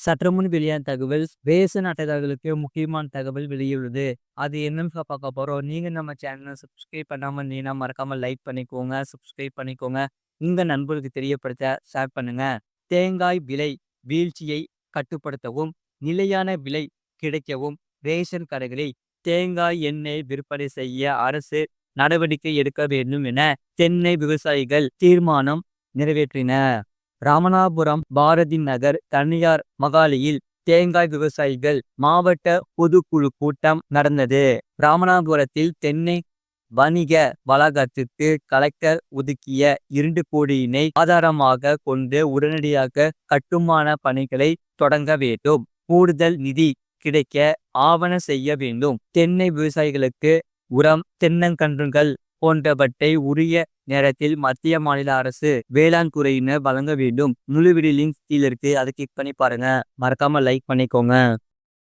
சற்று முன் வெளியான தகவல் ரேஷன் அட்டைதாரர்களுக்கு முக்கியமான தகவல் வெளியுள்ளது. அது என்னன்னு பார்க்க போறோம். நீங்க நம்ம சேனலை சப்ஸ்கிரைப் பண்ணாம இருந்தீங்கன்னா மறக்காம லைக் பண்ணிக்கோங்க, சப்ஸ்கிரைப் பண்ணிக்கோங்க. உங்க நண்பர்களுக்கு தெரியப்படுத்த ஷேர் பண்ணுங்க. தேங்காய் விலை வீழ்ச்சியை கட்டுப்படுத்தவும், நிலையான விலை கிடைக்கவும் ரேஷன் கடைகளில் தேங்காய் எண்ணெய் விற்பனை செய்ய அரசு நடவடிக்கை எடுக்க வேண்டும் என தென்னை விவசாயிகள் தீர்மானம் நிறைவேற்றினர். ராமநாதபுரம் பாரதி நகர் தனியார் மகாலியில் தேங்காய் விவசாயிகள் மாவட்ட பொதுக்குழு கூட்டம் நடந்தது. ராமநாதபுரத்தில் தென்னை வணிக வளாகத்திற்கு கலெக்டர் ஒதுக்கிய 2 கோடியினை ஆதாரமாக கொண்டு உடனடியாக கட்டுமான பணிகளை தொடங்க வேண்டும். கூடுதல் நிதி கிடைக்க ஆவண செய்ய வேண்டும். தென்னை விவசாயிகளுக்கு உரம், தென்னங்கன்றுகள் போன்றவற்றை உரிய நேரத்தில் மத்திய மாநில அரசு வேளாண் துறையினர் வழங்க வேண்டும். முழு வீடியோ லிங்க் கீழ இருக்கு. அதை கிளிக் பண்ணி பாருங்க. மறக்காம லைக் பண்ணிக்கோங்க.